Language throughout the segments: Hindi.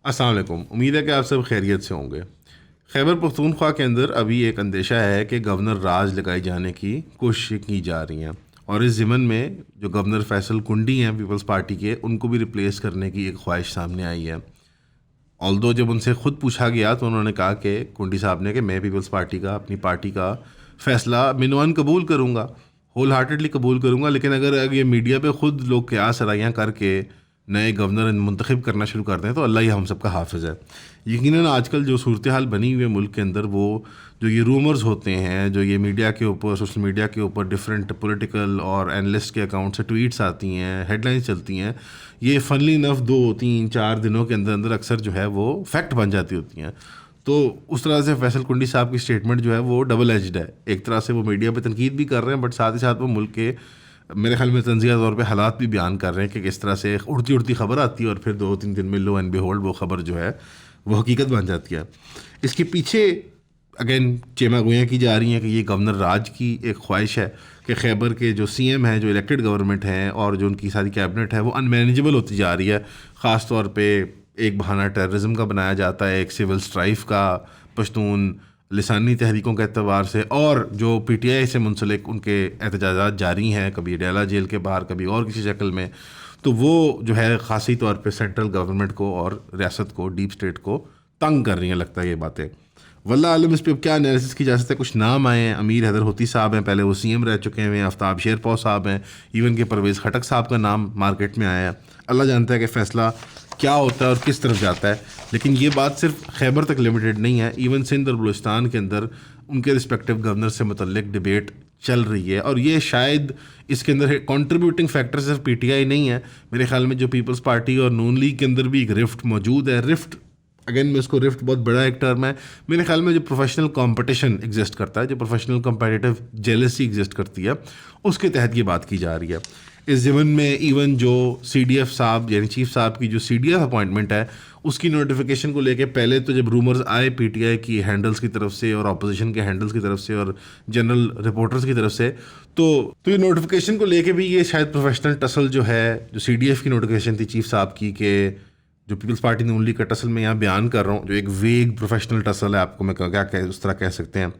अस्सलाम वालेकुम। उम्मीद है कि आप सब खैरियत से होंगे। खैबर पख्तूनख्वा के अंदर अभी एक अंदेशा है कि गवर्नर राज लगाए जाने की कोशिशें की जा रही हैं और इस ज़िमन में जो गवर्नर फैसल कुंडी हैं पीपल्स पार्टी के, उनको भी रिप्लेस करने की एक ख्वाहिश सामने आई है। ऑल्दो जब उनसे ख़ुद पूछा गया तो उन्होंने कहा कि कुंडी साहब ने कि मैं पीपल्स पार्टी का, अपनी पार्टी का फ़ैसला मिनवान कबूल करूँगा, होल हार्टेडली कबूल करूँगा, लेकिन अगर ये मीडिया पे ख़ुद लोग क़यास सराइयाँ करके नए गवर्नर मुंतखब करना शुरू कर दें तो अल्लाह ही हम सबका हाफिज़ है। यकीनन आजकल जो सूरत हाल बनी हुई है मुल्क के अंदर, वो जो ये रूमर्स होते हैं, जो ये मीडिया के ऊपर, सोशल मीडिया के ऊपर डिफरेंट पॉलिटिकल और एनालिस्ट के अकाउंट से ट्वीट्स आती हैं, हेडलाइंस चलती हैं, ये फनली इनफ 2-3-4 दिनों के अंदर अंदर अक्सर जो है वो फैक्ट बन जाती होती हैं। तो उस तरह से फैसल कुंडी साहब की स्टेटमेंट जो है वो डबल एज्ड है। एक तरह से वो मीडिया पे तनकीद भी कर रहे हैं, बट साथ ही साथ वो मुल्क के, मेरे ख्याल में तंज़िया तौर पे हालात भी बयान कर रहे हैं कि किस तरह से एक उड़ती उड़ती खबर आती है और फिर 2-3 दिन में लो एंड बिहोल्ड वो खबर जो है वो हकीकत बन जाती है। इसके पीछे अगेन चेमा गोयाँ की जा रही हैं कि ये गवर्नर राज की एक ख्वाहिश है कि खैबर के जो सीएम हैं, जो इलेक्टेड गवर्नमेंट हैं और जो उनकी सारी कैबिनेट है, वो अनमैनेजेबल होती जा रही है। ख़ास तौर पे एक बहाना टेररिज्म का बनाया जाता है, एक सिविल स्ट्राइफ का, पश्तून लिसानी तहरीकों के अतबार से, और जो पीटीआई से मुंसलिक उनके एहतजाजात जारी हैं, कभी डेला जेल के बाहर, कभी और किसी शक्ल में, तो वो जो है ख़ासी तौर पे सेंट्रल गवर्नमेंट को और रियासत को, डीप स्टेट को तंग कर रही हैं, लगता है ये बातें। वल्लाह आलम इस पर क्या एनालिसिस की जा सकता है। कुछ नाम आए हैं, अमीर हैदर होती साहब हैं, पहले वो सीएम रह चुके हैं, आफ्ताब शेरपौ साहब हैं, इवन के परवेज़ खटक साहब का नाम मार्केट में आया है। अल्लाह जानता है कि फ़ैसला क्या होता है और किस तरफ जाता है, लेकिन ये बात सिर्फ खैबर तक लिमिटेड नहीं है। इवन सिंध और बलूचिस्तान के अंदर उनके रिस्पेक्टिव गवर्नर से मुतल्लिक डिबेट चल रही है और ये शायद इसके अंदर कंट्रीब्यूटिंग फैक्टर सिर्फ पीटीआई नहीं है। मेरे ख्याल में जो पीपल्स पार्टी और नून लीग के अंदर भी एक रिफ्ट मौजूद है। रिफ्ट, अगेन मैं उसको रिफ्ट बहुत बड़ा एक टर्म है। मेरे ख्याल में जो प्रोफेशनल कंपटीशन एग्जिस्ट करता है, जो प्रोफेशनल कंपेटिटिव जेलसी एग्जिस्ट करती है, उसके तहत ये बात की जा रही है। इस ज़िमन में इवन जो सीडीएफ साहब यानी चीफ साहब की जो सीडीएफ अपॉइंटमेंट है, उसकी नोटिफिकेशन को लेके पहले तो जब रूमर्स आए पीटीआई की हैंडल्स की तरफ से और अपोजिशन के हैंडल्स की तरफ से और जनरल रिपोर्टर्स की तरफ से, तो ये नोटिफिकेशन को लेके भी ये शायद प्रोफेशनल टसल जो है, जो सीडीएफ की नोटिफिकेशन थी चीफ साहब की, के जो पीपल्स पार्टी ने उनली का टसल मैं यहाँ बयान कर रहा हूँ, जो एक वेग प्रोफेशनल टसल है, आपको मैं क्या कह उस तरह कह सकते हैं,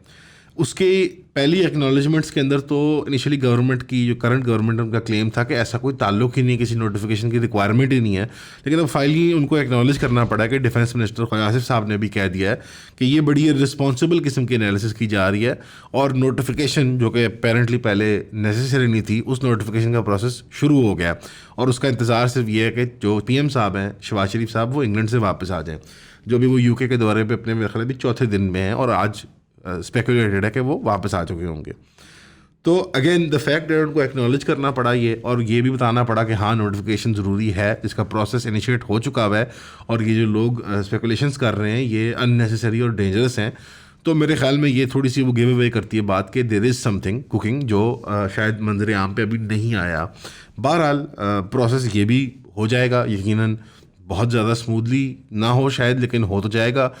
उसके पहली एक्नॉलेजमेंट्स के अंदर तो इनिशियली गवर्नमेंट की, जो करंट गवर्नमेंट, उनका क्लेम था कि ऐसा कोई ताल्लुक ही नहीं, किसी नोटिफिकेशन की रिक्वायरमेंट ही नहीं है। लेकिन अब फाइनली उनको एक्नॉलेज करना पड़ा कि डिफेंस मिनिस्टर ख्वाजा आसिफ साहब ने भी कह दिया है कि ये बड़ी रिस्पॉन्सिबल किस्म की एनालिसिस की जा रही है और नोटिफिकेशन जो कि अपेरेंटली पहले नेसेसरी नहीं थी, उस नोटिफिकेशन का प्रोसेस शुरू हो गया और उसका इंतज़ार सिर्फ ये है कि जो पीएम साहब हैं शहबाज शरीफ साहब, वो इंग्लैंड से वापस आ जाएँ, जो भी वो यूके के दौरे पर अपने मेरे ख्याल भी चौथे दिन में हैं और आज स्पेकुलेटेड है कि वो वापस आ चुके होंगे। तो अगेन द फैक्ट दैट उनको एक्नॉलेज करना पड़ा ये, और ये भी बताना पड़ा कि हाँ नोटिफिकेशन ज़रूरी है, इसका प्रोसेस इनिशिएट हो चुका हुआ है और ये जो लोग स्पेकुलेशंस कर रहे हैं ये अननेसेसरी और डेंजरस हैं। तो मेरे ख्याल में ये थोड़ी सी वो गिव अवे करती है बात कि देयर इज़ समथिंग कुकिंग जो शायद मंजर आम पे अभी नहीं आया। बहरहाल प्रोसेस ये भी हो जाएगा यकीनन, बहुत ज़्यादा स्मूथली ना हो शायद, लेकिन हो तो जाएगा।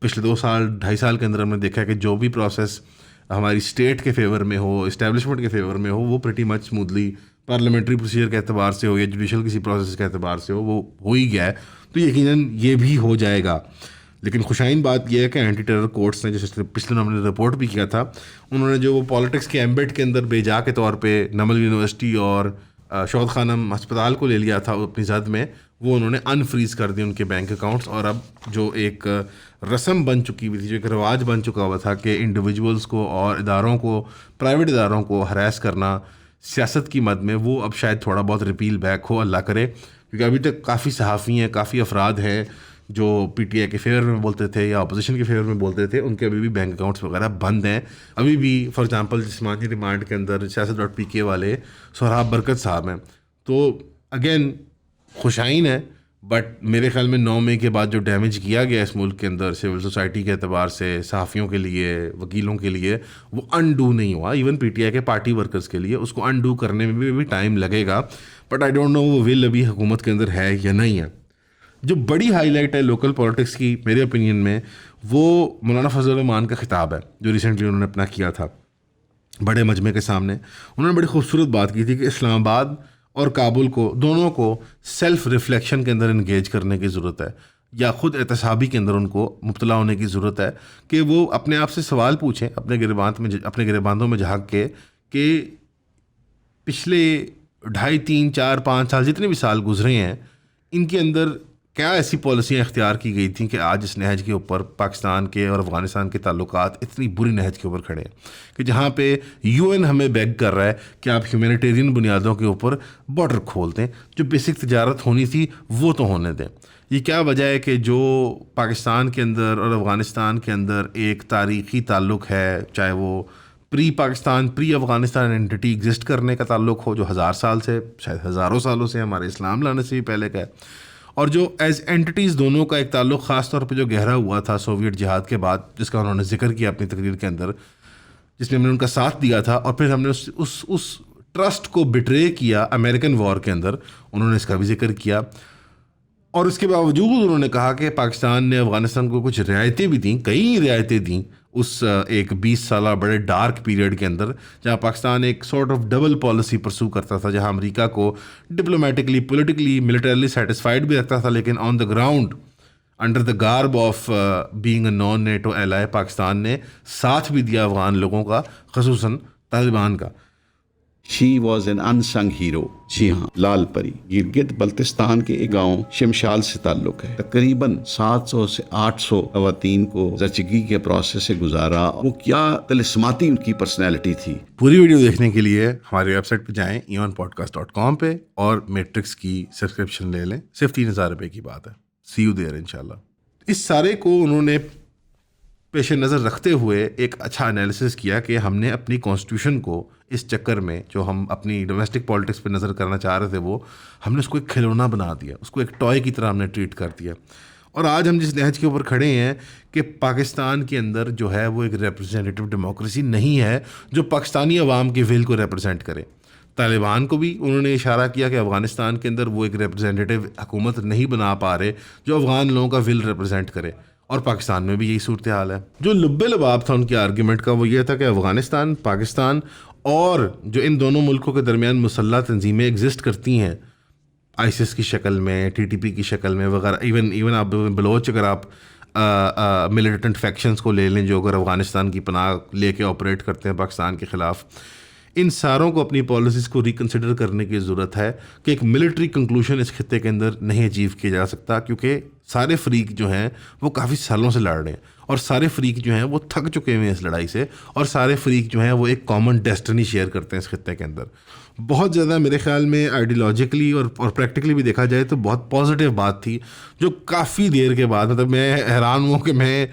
पिछले 2-2.5 साल के अंदर हमने देखा है कि जो भी प्रोसेस हमारी स्टेट के फेवर में हो, इस्टेब्लिशमेंट के फेवर में हो, वो pretty much smoothly parliamentary procedure के अतबार से हो या जुडिशल किसी प्रोसेस के अतबार से वो हो ही गया है, तो यकीनन ये भी हो जाएगा। लेकिन खुशाइन बात यह है कि एंटी टेरर कोर्ट्स ने, जैसे पिछले हमने रिपोर्ट भी किया था, उन्होंने जो वो पॉलिटिक्स के एम्बेड के अंदर बेजा के तौर पर नमल यूनिवर्सिटी और शौद खानम अस्पताल को ले लिया था अपनी जद में, वो उन्होंने अनफ्रीज़ कर दिए उनके बैंक अकाउंट्स। और अब जो एक रस्म बन चुकी हुई थी, जो एक रिवाज बन चुका हुआ था कि इंडिविजुअल्स को और इदारों को, प्राइवेट इदारों को हरास करना सियासत की मद में, वो अब शायद थोड़ा बहुत रिपील बैक हो, अल्लाह करे। क्योंकि अभी तक काफ़ी सहाफ़ी हैं, काफ़ी अफराद हैं जो पीटीआई के फेवर में बोलते थे या अपोजिशन के फेवर में बोलते थे, उनके अभी भी बैंक अकाउंट्स वगैरह बंद हैं। अभी भी फॉर एग्जांपल जिस्मानी रिमांड के अंदर siyaset.pk वाले सोहराब बरकत साहब हैं। तो अगेन खुशाइन है, बट मेरे ख्याल में 9 मई के बाद जो डैमेज किया गया इस मुल्क के अंदर सिविल सोसाइटी के अतबार से, सहाफ़ियों के लिए, वकीलों के लिए, वो अनडू नहीं हुआ। इवन पीटीआई के पार्टी वर्कर्स के लिए उसको अनडू करने में भी टाइम लगेगा, बट आई डोंट नो वो विल अभी हुकूमत के अंदर है या नहीं है। जो बड़ी हाईलाइट है लोकल पॉलिटिक्स की मेरे ओपिनियन में, वो मौलाना फजल रहमान का खिताब है जो रिसेंटली उन्होंने अपना किया था बड़े मजमे के सामने। उन्होंने बड़ी खूबसूरत बात की थी कि इस्लामाबाद और काबुल को, दोनों को सेल्फ रिफ्लेक्शन के अंदर इंगेज करने की ज़रूरत है। या ख़ुद एहतसाबी के अंदर उनको मुब्तला होने की ज़रूरत है कि वो अपने आप से सवाल पूछें, अपने गिरेबानों में झाँक के कि पिछले 2.5, 3, 4, 5 साल जितने भी साल गुजरे हैं, इनके अंदर क्या ऐसी पॉलिसियाँ इख्तियार की गई थी कि आज इस नहज के ऊपर पाकिस्तान के और अफ़गानिस्तान के ताल्लुकात इतनी बुरी नहज के ऊपर खड़े हैं कि जहाँ पे UN हमें बेग कर रहा है कि आप ह्यूमैनिटेरियन बुनियादों के ऊपर बॉर्डर खोल दें, जो बेसिक तिजारत होनी थी वो तो होने दें। ये क्या वजह है कि जो पाकिस्तान के अंदर और अफ़गानिस्तान के अंदर एक तारीख़ी ताल्लुक़ है, चाहे वो pre Pakistan pre Afghanistan entity exist करने का ताल्लुक़ हो जो 1000 साल से, शायद हज़ारों सालों से, हमारे इस्लाम लाने से भी पहले का है, और जो एज एंटिटीज़ दोनों का एक ताल्लुक़ ख़ास तौर पे जो गहरा हुआ था सोवियत जिहाद के बाद, जिसका उन्होंने जिक्र किया अपनी तकरीर के अंदर, जिसमें हमने उनका साथ दिया था, और फिर हमने उस ट्रस्ट को बिट्रे किया अमेरिकन वॉर के अंदर, उन्होंने इसका भी जिक्र किया। और इसके बावजूद उन्होंने कहा कि पाकिस्तान ने अफ़गानिस्तान को कुछ रियायतें भी दी, कई रियायतें दी उस एक 20 साल बड़े डार्क पीरियड के अंदर, जहाँ पाकिस्तान एक सॉर्ट ऑफ डबल पॉलिसी परसू करता था, जहाँ अमेरिका को डिप्लोमेटिकली, पॉलिटिकली, मिलिटरली सेटिस्फाइड भी रखता था, लेकिन on the ground under the garb of being a non NATO ally Pakistan ने साथ भी दिया अफ़गान लोगों का, ख़ुसूसन तालिबान का। She was an unsung hero. जी हाँ, लाल परी गिलगित बल्तिस्तान के एक गाँव शिमशाल से ताल्लुक है। तकरीबन 700 से 800 खवातीन को जचगी के प्रोसेस से गुजारा। वो क्या तिलिस्माती उनकी पर्सनैलिटी थी। पूरी वीडियो देखने के लिए हमारी वेबसाइट पे जाएं eonpodcast.com पे और मैट्रिक्स की सब्सक्रिप्शन ले लें, सिर्फ 3000 रुपये की बात है। सी यू देयर इंशाल्लाह। इस सारे को उन्होंने पेश नज़र रखते हुए एक अच्छा एनालिसिस किया कि हमने अपनी कॉन्स्टिट्यूशन को इस चक्कर में, जो हम अपनी डोमेस्टिक पॉलिटिक्स पे नज़र करना चाह रहे थे, वो हमने उसको एक खिलौना बना दिया, उसको एक टॉय की तरह हमने ट्रीट कर दिया। और आज हम जिस नहज के ऊपर खड़े हैं कि पाकिस्तान के अंदर जो है वो एक रिप्रेजेंटेटिव डेमोक्रेसी नहीं है जो पाकिस्तानी अवाम के विल को रिप्रेजेंट करे। तालिबान को भी उन्होंने इशारा किया कि अफ़गानिस्तान के अंदर वो एक रिप्रेजेंटेटिव हुकूमत नहीं बना पा रहे जो अफ़गान लोगों का विल रिप्रेजेंट करे, और पाकिस्तान में भी यही सूरत हाल है। जो लुब्बे लबाब था उनके आर्ग्यूमेंट का वो ये था कि अफ़गानिस्तान, पाकिस्तान और जो इन दोनों मुल्कों के दरमियान मुसल्लह तंजीमें एग्जिस्ट करती हैं ISIS की शक्ल में, TTP की शक्ल में वगैरह, इवन आप बलोच, अगर आप मिलिटेंट फैक्शंस को ले लें जो अगर अफ़गानिस्तान की पनाह लेके ऑपरेट करते हैं पाकिस्तान के ख़िलाफ़, इन सारों को अपनी पॉलिसीज़ को रिकन्सिडर करने की ज़रूरत है कि एक मिलिट्री कंक्लूशन इस खित्ते के अंदर नहीं अचीव किया जा सकता, क्योंकि सारे फ़रीक जो हैं वो काफ़ी सालों से लड़ रहे हैं और सारे फ़रीक जो हैं वो थक चुके हुए हैं इस लड़ाई से, और सारे फ़रीक जो हैं वो एक कॉमन डेस्टिनी शेयर करते हैं इस खित्ते के अंदर। बहुत ज़्यादा मेरे ख्याल में आइडियोलॉजिकली और प्रैक्टिकली भी देखा जाए तो बहुत पॉजिटिव बात थी, जो काफ़ी देर के बाद, मतलब मैं हैरान हूँ कि मैं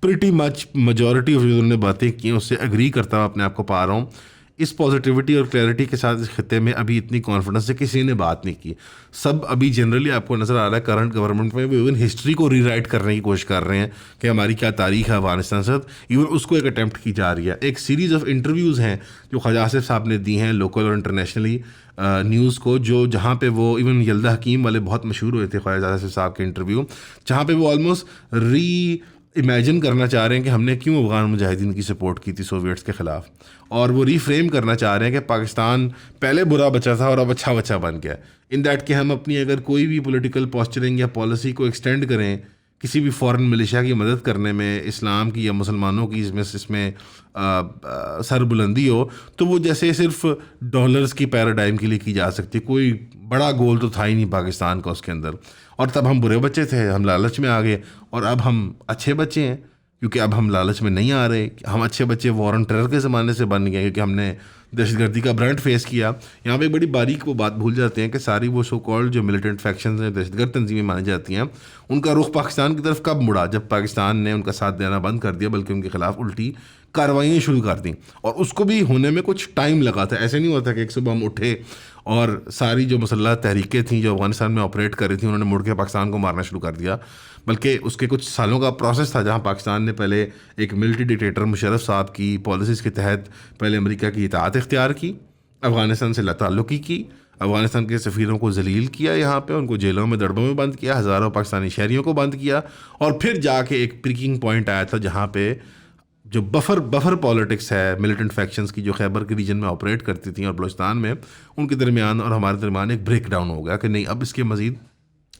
प्रिटी मच मेजॉरिटी ऑफ जो उन्होंने बातें की उससे एग्री करता हुआ अपने आप को पा रहा हूँ। इस पॉजिटिविटी और क्लैरिटी के साथ इस खित्ते में अभी इतनी कॉन्फिडेंस से किसी ने बात नहीं की। सब अभी जनरली आपको नज़र आ रहा है करंट गवर्नमेंट में भी इवन हिस्ट्री को रीराइट करने की कोशिश कर रहे हैं कि हमारी क्या तारीख है अफगानिस्तान से, इवन उसको एक अटैम्प्ट की जा रही है। एक सीरीज़ ऑफ इंटरव्यूज़ हैं जो ख्वाजा आसिफ साहब ने दी हैं लोकल और इंटरनेशनली न्यूज़ को, जो जहाँ पे वो इवन यल्दा हकीम वाले बहुत मशहूर हुए थे ख्वाजा आसिफ साहब के इंटरव्यू, जहाँ पे वो ऑलमोस्ट इमेजिन करना चाह रहे हैं कि हमने क्यों अफ़गान मुजाहिदीन की सपोर्ट की थी सोवियट्स के ख़िलाफ़, और वो रीफ्रेम करना चाह रहे हैं कि पाकिस्तान पहले बुरा बच्चा था और अब अच्छा बच्चा बन गया, इन दैट कि हम अपनी अगर कोई भी पॉलिटिकल पोस्चरिंग या पॉलिसी को एक्सटेंड करें किसी भी फॉरेन मिलिशिया की मदद करने में, इस्लाम की या मुसलमानों की इसमें सरबुलंदी हो, तो वो जैसे सिर्फ डॉलर्स की पैराडाइम के लिए की जा सकती, कोई बड़ा गोल तो था ही नहीं पाकिस्तान का उसके अंदर। और तब हम बुरे बच्चे थे, हम लालच में आ गए, और अब हम अच्छे बच्चे हैं क्योंकि अब हम लालच में नहीं आ रहे। हम अच्छे बच्चे वॉर ऑन टेरर के ज़माने से बन गए क्योंकि हमने दहशतगर्दी का ब्रांड फेस किया। यहाँ पे बड़ी बारीक वो बात भूल जाते हैं कि सारी वो सो कॉल्ड जो मिलिटेंट फैक्शंस हैं, दहशतगर्द तंजीमें मानी जाती हैं, उनका रुख पाकिस्तान की तरफ कब मुड़ा? जब पाकिस्तान ने उनका साथ देना बंद कर दिया, बल्कि उनके खिलाफ उल्टी कार्रवाइयाँ शुरू कर दी, और उसको भी होने में कुछ टाइम लगा था। ऐसे नहीं हुआ था कि एक सुबह हम उठे और सारी जो मुसल्लह तहरीकें थी जो अफगानिस्तान में ऑपरेट कर रही थी उन्होंने मुड़ के पाकिस्तान को मारना शुरू कर दिया, बल्कि उसके कुछ सालों का प्रोसेस था जहां पाकिस्तान ने पहले एक मिलिट्री डिक्टेटर मुशर्रफ साहब की पॉलिसीज़ के तहत पहले अमेरिका की इताअत इख्तियार की, अफगानिस्तान से ताल्लुक़ी की, अफगानिस्तान के सफ़ीरों को जलील किया, यहाँ पे उनको जेलों में दड़बों में बंद किया, हज़ारों पाकिस्तानी शहरियों को बंद किया, और फिर जाके एक पिकिंग पॉइंट आया था जहाँ पे जो बफर पॉलिटिक्स है मिलिटेंट फैक्शंस की जो खैबर के रीजन में ऑपरेट करती थी और बलूचिस्तान में, उनके दरमियान और हमारे दरमियान एक ब्रेक डाउन हो गया कि नहीं, अब इसके मज़ीद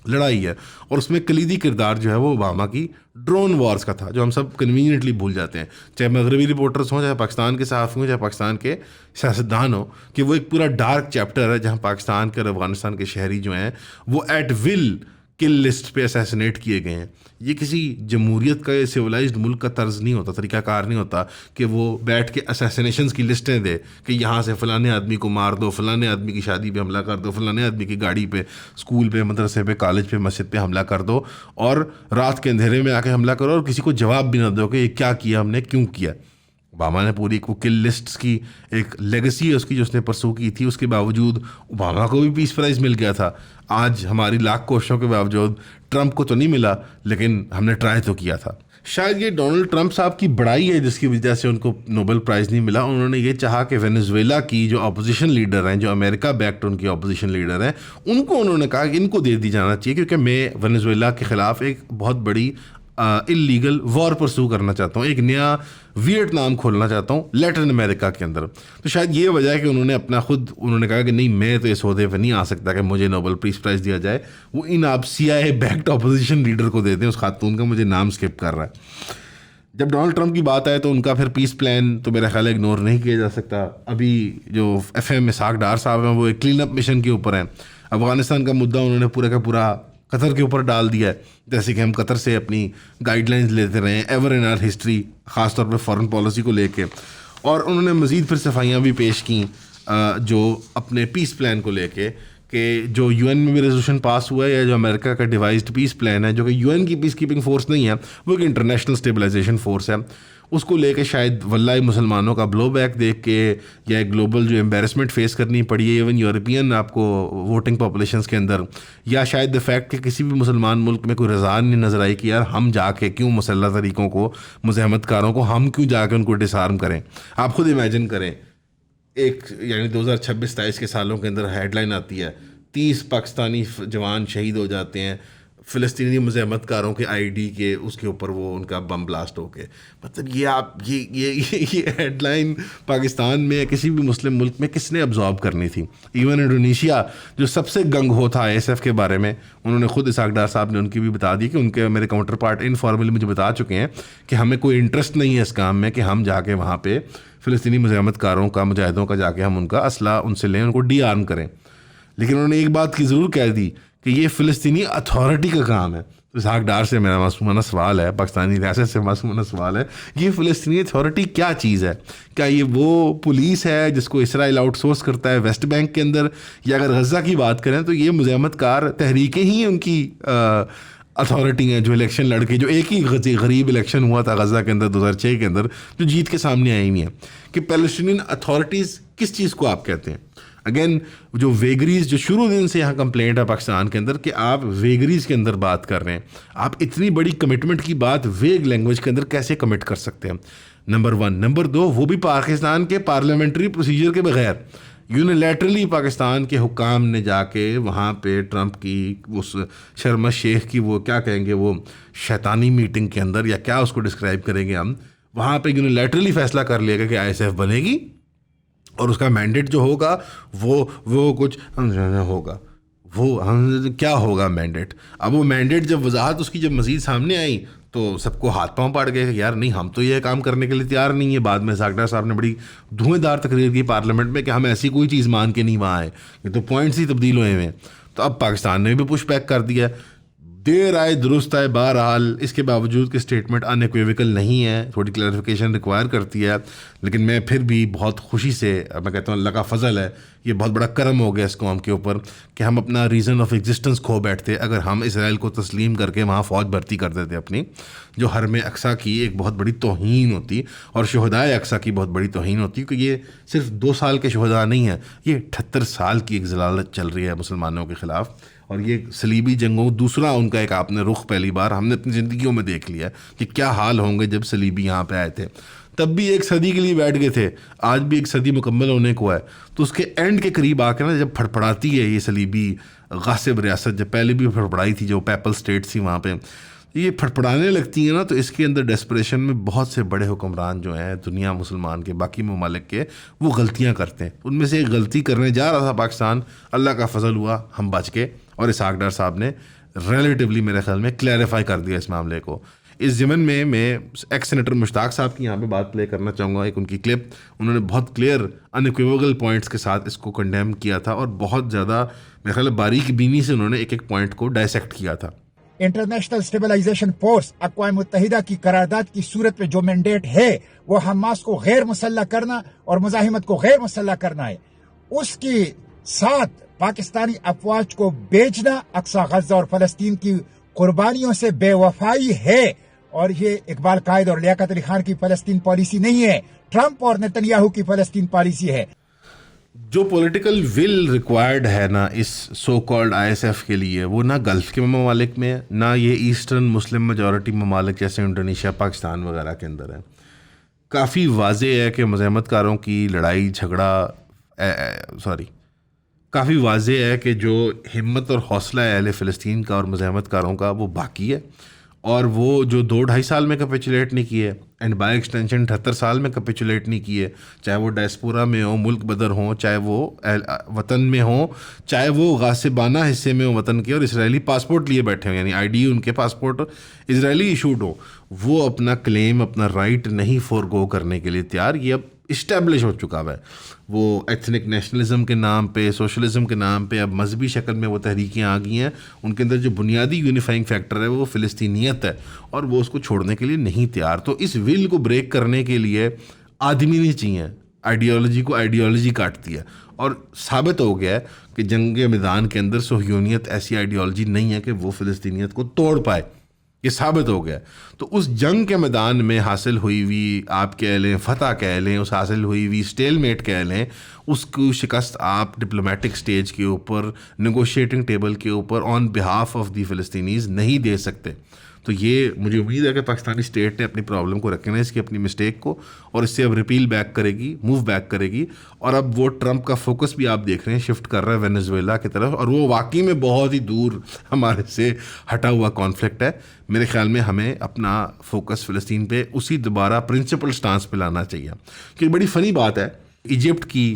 लड़ाई है। और उसमें कलीदी किरदार जो है वो ओबामा की ड्रोन वॉर्स का था, जो हम सब कन्वीनियंटली भूल जाते हैं, चाहे मगरबी रिपोर्टर्स हों, चाहे पाकिस्तान के सहाफ़ी हों, चाहे पाकिस्तान के सियासतदान हों, कि वो एक पूरा डार्क चैप्टर है जहाँ पाकिस्तान के और अफगानिस्तान के शहरी जो हैं वो एट विल किल लिस्ट पे असैसिनेट किए गए हैं। ये किसी जमहूरियत का, सिविलाइज्ड मुल्क का तर्ज नहीं होता, तरीक़ाकार नहीं होता कि वो बैठ के असैसिनेशंस की लिस्टें दे कि यहाँ से फ़लाने आदमी को मार दो, फ़लाने आदमी की शादी पे हमला कर दो, फ़लाने आदमी की गाड़ी पे, स्कूल पे, मदरसे पे, कॉलेज पे, मस्जिद पे हमला कर दो और रात के अंधेरे में आके हमला करो और किसी को जवाब भी ना दो कि ये क्या किया हमने, क्यों किया। ओबामा ने पूरी वो किल लिस्ट्स की एक लेगेसी है उसकी जो उसने परसू की थी, उसके बावजूद ओबामा को भी पीस प्राइज़ मिल गया था। आज हमारी लाख कोशिशों के बावजूद ट्रंप को तो नहीं मिला, लेकिन हमने ट्राई तो किया था। शायद ये डोनाल्ड ट्रंप साहब की बड़ाई है जिसकी वजह से उनको नोबेल प्राइज़ नहीं मिला। उन्होंने ये चाहा कि वेनेजुएला की जो अपोजिशन लीडर हैं, जो अमेरिका बैक्ड उनकी अपोजिशन लीडर हैं, उनको उन्होंने कहा कि इनको दे दी जाना चाहिए, क्योंकि मैं वेनेजुएला के ख़िलाफ़ एक बहुत बड़ी इलीगल वॉर परसू करना चाहता हूँ, एक नया वियतनाम खोलना चाहता हूँ लैटिन अमेरिका के अंदर। तो शायद ये वजह है कि उन्होंने कहा कि नहीं, मैं तो इस ओहदे पर नहीं आ सकता कि मुझे नोबेल पीस प्राइज़ दिया जाए, वो इन आप CIA बैक्ड अपोजिशन लीडर को देते हैं। उस खातून का मुझे नाम स्किप कर रहा है। जब डोनाल्ड ट्रंप की बात आए तो उनका फिर पीस प्लान तो मेरा ख्याल है इग्नोर नहीं किया जा सकता। अभी जो FM इसाक डार साहब हैं वो एक क्लीन अप मिशन के ऊपर हैं। अफगानिस्तान का मुद्दा उन्होंने पूरा का पूरा कतर के ऊपर डाल दिया है, जैसे कि हम कतर से अपनी गाइडलाइंस लेते रहे हैं एवर इन आवर हिस्ट्री, ख़ासतौर पे फॉरेन पॉलिसी को लेके। और उन्होंने मज़ीद फिर सफाइयाँ भी पेश की जो अपने पीस प्लान को लेके, कि जो UN में भी रेजोल्यूशन पास हुआ है, या जो अमेरिका का डिवाइस्ड पीस प्लान है, जो कि UN की पीस कीपिंग फोर्स नहीं है, वो एक इंटरनेशनल स्टेबलाइजेशन फोर्स है, उसको लेके शायद वल्लाही मुसलमानों का ब्लो बैक देख के, या एक ग्लोबल जो एम्बेरसमेंट फेस करनी पड़ी है इवन यूरोपियन आपको वोटिंग पॉपुलेशंस के अंदर, या शायद द फैक्ट कि किसी भी मुसलमान मुल्क में कोई रज़ा नहीं नज़र आई कि यार हम जाके क्यों मुसल्लह तरीक़ों को, मुज़ाहमतकारों को हम क्यों जाके उनको डिसआर्म करें। आप खुद इमेजिन करें, एक यानी 2026-27 के सालों के अंदर हेडलाइन आती है 30 पाकिस्तानी जवान शहीद हो जाते हैं फ़िलिस्तीनी मुज़ाहमतकारों के ID के उसके ऊपर वो उनका बम ब्लास्ट होके। मतलब ये आप ये हेडलाइन पाकिस्तान में किसी भी मुस्लिम मुल्क में किसने अब्जॉर्ब करनी थी। इवन इंडोनेशिया जो सबसे गंग हो था ISF के बारे में, उन्होंने खुद इसाक डार साहब ने उनकी भी बता दी कि उनके मेरे काउंटर पार्ट इनफॉर्मली मुझे बता चुके हैं कि हमें कोई इंटरेस्ट नहीं है इस काम में कि हम जाके वहाँ पर फ़िलिस्तीनी मुज़ाहमतकारों का, मुजाहिदों का जाके हम उनका असला उनसे लें, उनको डी-आर्म करें। लेकिन उन्होंने एक बात की ज़रूर कह दी कि ये फ़िलिस्तीनी अथॉरिटी का काम है। तो इसाक डार से मेरा मासूमाना सवाल है, पाकिस्तानी रियासत से मासूमाना सवाल है, ये फ़िलिस्तीनी अथॉरिटी क्या चीज़ है? क्या ये वो पुलिस है जिसको इसराइल आउटसोर्स करता है वेस्ट बैंक के अंदर? या अगर गज़ा की बात करें तो ये मुज़ाहमतकार तहरीकें ही उनकी अथॉरिटी हैं, जो इलेक्शन लड़के, जो एक ही गरीब इलेक्शन हुआ था गज़ा के अंदर 2006 के अंदर, जो जीत के सामने आई नहीं है। कि पैलेस्टीनियन अथॉरिटीज़ किस चीज़ को आप कहते हैं? अगेन जो वेगरीज, जो शुरू दिन से यहाँ कंप्लेंट है पाकिस्तान के अंदर कि आप वेगरीज के अंदर बात कर रहे हैं, आप इतनी बड़ी कमिटमेंट की बात वेग लैंग्वेज के अंदर कैसे कमिट कर सकते हैं? नंबर 1। नंबर 2, वो भी पाकिस्तान के पार्लियामेंट्री प्रोसीजर के बगैर यूनिलैटरली पाकिस्तान के हुकाम ने जाके वहाँ पे ट्रंप की उस शर्म शेख की वो क्या कहेंगे, वो शैतानी मीटिंग के अंदर, या क्या उसको डिस्क्राइब करेंगे हम, वहाँ पे यूनिलैटरली फैसला कर लिया कि ISF बनेगी और उसका मैंडेट जो होगा वो कुछ होगा। वो हम क्या होगा मैंडेट? अब वो मैंडेट जब वजाहत उसकी जब मज़ीद सामने आई तो सबको हाथ पांव पड़ गए कि यार नहीं, हम तो ये काम करने के लिए तैयार नहीं है। बाद में इसाक डार साहब ने बड़ी धुएंधार तकरीर की पार्लियामेंट में कि हम ऐसी कोई चीज़ मान के नहीं वहाँ आए, ये तो पॉइंट्स ही तब्दील हुए हैं। तो अब पाकिस्तान ने भी पुश बैक कर दिया। देर आए दुरुस्त आए, बहरहाल इसके बावजूद कि स्टेटमेंट अनइक्विवोकल नहीं है, थोड़ी क्लैरिफिकेशन रिक्वायर करती है, लेकिन मैं फिर भी बहुत खुशी से मैं कहता हूँ अल्लाह का फ़ज़ल है, ये बहुत बड़ा करम हो गया इस कौम के ऊपर कि हम अपना रीज़न ऑफ एग्जिस्टेंस खो बैठते अगर हम इसराइल को तस्लीम करके वहाँ फ़ौज भर्ती कर देते अपनी, जो हरम अक्सा की एक बहुत बड़ी तौहीन होती और शुहदाए अक्सा की बहुत बड़ी तौहीन होती। क्योंकि ये सिर्फ 2 साल के शुहदा नहीं है, ये 78 साल की एक ज़लालत चल रही है मुसलमानों के ख़िलाफ़। और ये सलीबी जंगों दूसरा उनका एक आपने रुख पहली बार हमने अपनी ज़िंदगियों में देख लिया कि क्या हाल होंगे जब सलीबी यहाँ पे आए थे। तब भी 1 सदी के लिए बैठ गए थे, आज भी 1 सदी मुकम्मल होने को है। तो उसके एंड के करीब आकर ना जब फड़फड़ाती है ये सलीबी गासिब रियासत, जब पहले भी फड़फड़ाई थी, जो पेपल स्टेट थी वहाँ पे, ये फड़फड़ाने लगती है ना, तो इसके अंदर डेस्परेशन में बहुत से बड़े हुक्मरान जो हैं दुनिया मुसलमान के बाकी ममालिक के, वो गलतियाँ करते हैं। उनमें से एक गलती करने जा रहा था पाकिस्तान, अल्लाह का फजल हुआ हम बच गए और इसाक डार साहब ने रिलेटिवली मेरे ख्याल में क्लैरिफाई कर दिया इस मामले को। इस ज़मन में मैं एक्स सेनेटर मुश्ताक साहब की यहाँ पे बात प्ले करना चाहूँगा, एक उनकी क्लिप। उन्होंने बहुत क्लियर अनइक्विवोकल पॉइंट्स के साथ इसको कंडेम किया था और बहुत ज़्यादा मेरे ख्याल में बारीक बीनी से उन्होंने एक एक पॉइंट को डायसेक्ट किया था। इंटरनेशनल स्टेबलाइजेशन फोर्स अक़वाम मुत्तहिदा की करारदाद की सूरत में जो मैंडेट है वो हमास को गैर मुसल्लह करना और मुजाहिमत को गैर मुसल्लह करना है। उसके साथ पाकिस्तानी अफवाज को बेचना अक्सा गजा और फलस्तीन की कुर्बानियों से बेवफाई है। और ये इकबाल कायद और लियाकत अली खान की फलस्तीन पॉलिसी नहीं है, ट्रंप और नेतन्याहू की फलस्तीन पॉलिसी है। जो पॉलिटिकल विल रिक्वायर्ड है ना इस सो कॉल्ड ISF के लिए, वो ना गल्फ़ के ममालिक में, ना ये ईस्टर्न मुस्लिम मेजॉरिटी ममालिक जैसे इंडोनेशिया पाकिस्तान वगैरह के अंदर है। काफ़ी वाज़ेह है कि मुज़ाहमतकारों की लड़ाई झगड़ा काफ़ी वाज़ेह है कि जो हिम्मत और हौसला है अहले फ़लस्तीन का और मुज़ाहमतकारों का वो बाकी है, और वो जो 2-2.5 साल में कैपिचुलेट नहीं किए एंड बाय एक्सटेंशन 78 साल में कैपिचुलेट नहीं किए, चाहे वो डायस्पोरा में हो, मुल्क बदर हों, चाहे वो वतन में हो, चाहे वो गासिबाना हिस्से में हो वतन के और इसराइली पासपोर्ट लिए बैठे हों, यानी ID उनके पासपोर्ट इसराइली इशूड हो, वो अपना क्लेम, अपना राइट नहीं फोरगो करने के लिए तैयार। ये अब इस्टेब्लिश हो चुका है। वो एथनिक नेशनलिज्म के नाम पे, सोशलिज्म के नाम पे अब मजहबी शक्ल में वो तहरीकें आ गई हैं। उनके अंदर जो बुनियादी यूनिफाइंग फैक्टर है वो फ़िलिस्तीनियत है और वो उसको छोड़ने के लिए नहीं तैयार। तो इस विल को ब्रेक करने के लिए आदमी नहीं चाहिए, आइडियोलॉजी को आइडियोलॉजी काटती है। और साबित हो गया है कि जंग के मैदान के अंदर सोहयूनियत ऐसी आइडियोलॉजी नहीं है कि वो फ़िलिस्तीनियत को तोड़ पाए, ये साबित हो गया। तो उस जंग के मैदान में हासिल हुई हुई, आप कह लें फतह कह लें, उस हासिल हुई हुई स्टेलमेट कह लें, उसको शिकस्त आप डिप्लोमेटिक स्टेज के ऊपर, नेगोशिएटिंग टेबल के ऊपर ऑन बिहाफ ऑफ दी फ़िलिस्तीनीज़ नहीं दे सकते। तो ये मुझे उम्मीद है कि पाकिस्तानी स्टेट ने अपनी प्रॉब्लम को रिकग्नाइज़ किया, अपनी मिस्टेक को, और इससे अब रिपील बैक करेगी, मूव बैक करेगी। और अब वो ट्रंप का फोकस भी आप देख रहे हैं शिफ्ट कर रहा है वेनेजुएला की तरफ, और वो वाकई में बहुत ही दूर हमारे से हटा हुआ कॉन्फ्लिक्ट है। मेरे ख्याल में हमें अपना फोकस फ़िलिस्तीन पे उसी दोबारा प्रिंसिपल स्टांस पे लाना चाहिए। क्योंकि बड़ी फ़नी बात है, इजिप्ट की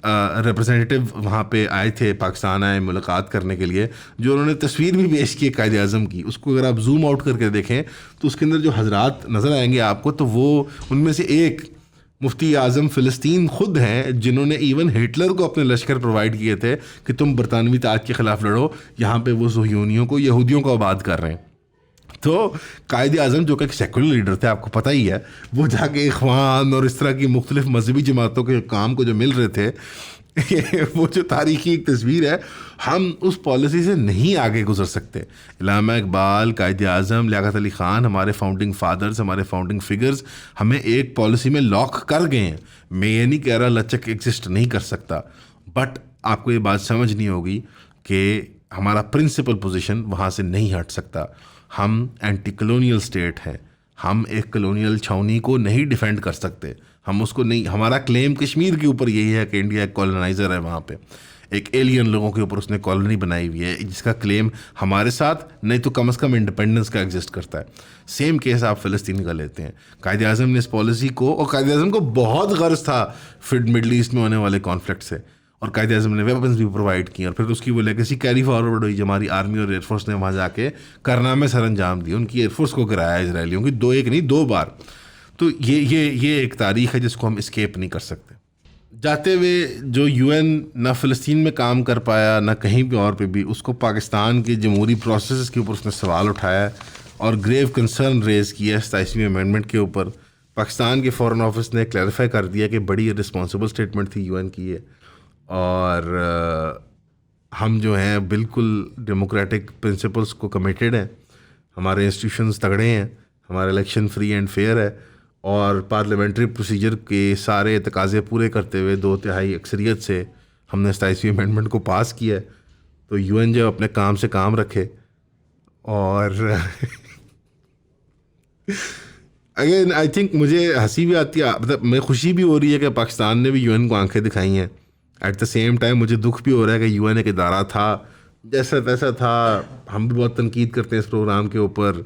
रिप्रेजेंटेटिव वहाँ पे आए थे, पाकिस्तान आए मुलाकात करने के लिए, जो उन्होंने तस्वीर भी पेश की कायद आज़म की, उसको अगर आप जूम आउट करके देखें तो उसके अंदर जो हजरात नज़र आएंगे आपको, तो वो उनमें से एक मुफ्ती आज़म फ़िलिस्तीन ख़ुद हैं, जिन्होंने इवन हिटलर को अपने लश्कर प्रोवाइड किए थे कि तुम बरतानवी ताज के ख़िलाफ़ लड़ो। यहाँ पे वो सुहयूनियों को, यहूदियों को आबाद कर रहे हैं। तो कायद आज़म जो कि एक सेकुलर लीडर थे, आपको पता ही है, वो जाके इख्वान और इस तरह की मुख्तलिफ मजहबी जमातों के काम को जो मिल रहे थे वो जो तारीखी एक तस्वीर है, हम उस पॉलिसी से नहीं आगे गुजर सकते। इल्लामा इकबाल, कायद आज़म, लियाकत अली ख़ान, हमारे फाउंडिंग फादर्स, हमारे फाउंडिंग फिगर्स हमें एक पॉलिसी में लॉक कर गए हैं। मैं ये नहीं कह रहा लचक एग्जिस्ट नहीं कर सकता, बट आपको ये बात समझनी होगी कि हमारा प्रिंसिपल पोजीशन वहाँ से नहीं हट सकता। हम एंटी कलोनियल स्टेट हैं, हम एक कलोनियल छावनी को नहीं डिफेंड कर सकते, हम उसको नहीं। हमारा क्लेम कश्मीर के ऊपर यही है कि इंडिया एक कॉलोनाइज़र है, वहाँ पे एक एलियन लोगों के ऊपर उसने कॉलोनी बनाई हुई है, जिसका क्लेम हमारे साथ नहीं तो कम से कम इंडिपेंडेंस का एग्जिस्ट करता है। सेम केस आप फ़िलिस्तीन का लेते हैं। कायद आज़म ने इस पॉलिसी को, और कायद आज़म को बहुत गर्ज था फिर मिडल ईस्ट में होने वाले कॉन्फ्लिक्ट से, और कायद आज़म ने वेपन्स भी प्रोवाइड किए, और फिर उसकी वो लेगेसी कैरी फॉरवर्ड हुई। हमारी आर्मी और एयरफोर्स ने वहाँ जाके कारनामे सर अंजाम दिए, उनकी एयरफोर्स को गिराया इसराइलियों की, एक नहीं 2 बार। तो ये एक तारीख़ है जिसको हम इस्केप नहीं कर सकते। जाते हुए जो UN ना फ़िलिस्तीन में काम कर पाया ना कहीं भी और पे भी, उसको पाकिस्तान के जमहूरी प्रोसेस के ऊपर उसने सवाल उठाया और ग्रेव कंसर्न रेज़ किया 27वीं अमेंडमेंट के ऊपर। पाकिस्तान के फ़ॉरेन ऑफिस ने क्लैरिफाई कर दिया कि बड़ी रिस्पॉन्सिबल स्टेटमेंट थी UN की ये, और हम जो हैं बिल्कुल डेमोक्रेटिक प्रिंसिपल्स को कमिटेड हैं, हमारे इंस्टीट्यूशंस तगड़े हैं, हमारा इलेक्शन फ्री एंड फेयर है, और पार्लियामेंट्री प्रोसीजर के सारे तकाज़े पूरे करते हुए 2/3 अक्सरियत से हमने 27वीं अमेंडमेंट को पास किया है। तो UN जब अपने काम से काम रखे, और अगेन आई थिंक मुझे हंसी भी आती है, मतलब मैं खुशी भी हो रही है कि पाकिस्तान ने भी UN को आंखें दिखाई हैं। एट द सेम टाइम मुझे दुख भी हो रहा है कि UN एक इदारा था, जैसा तैसा था। हम भी बहुत तनकीद करते हैं इस प्रोग्राम के ऊपर,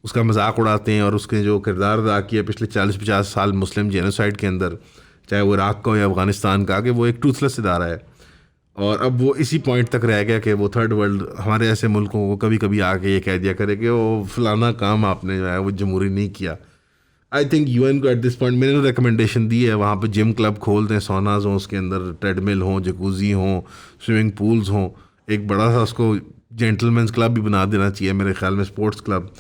उसका मजाक उड़ाते हैं, और उसके जो किरदार अदा किया पिछले 40-50 साल मुस्लिम जेनोसाइड के अंदर, चाहे वो इराक़ का हो या अफ़गानिस्तान का, कि वो एक टूथलेस इदारा है। और अब वो इसी पॉइंट तक रह गया कि वो थर्ड वर्ल्ड हमारे ऐसे मुल्कों को कभी कभी आके ये कह दिया करे कि वो फलाना काम आपने जो है वो जमहूरी नहीं किया। आई थिंक यूएन को एट दिस पॉइंट मैंने तो रिकमेंडेशन दी है, वहाँ पे जिम क्लब खोल दें, सोनाज हों, उसके अंदर ट्रेडमिल हों, जकूज़ी हों, स्विमिंग पूल्स हों, एक बड़ा सा उसको जेंटलमैन्स क्लब भी बना देना चाहिए मेरे ख्याल में, स्पोर्ट्स क्लब।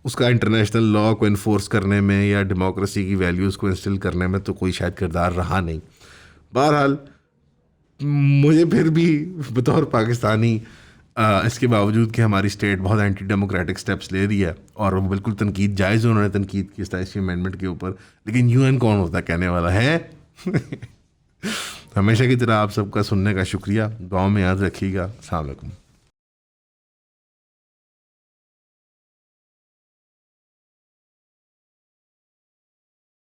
उसका इंटरनेशनल लॉ को इन्फोर्स करने में या डेमोक्रेसी की वैल्यूज़ को इंस्टिल करने में तो कोई शायद किरदार रहा नहीं। बहरहाल मुझे फिर भी बतौर पाकिस्तानी इसके बावजूद कि हमारी स्टेट बहुत एंटी डेमोक्रेटिक स्टेप्स ले रही है और वो बिल्कुल तनकीद जायज़, उन्होंने तनकीद की 27वीं अमेंडमेंट के ऊपर, लेकिन यूएन कौन होता है कहने वाला है। हमेशा की तरह आप सबका सुनने का शुक्रिया, दुआ में याद रखिएगा। अस्सलाम वालेकुम।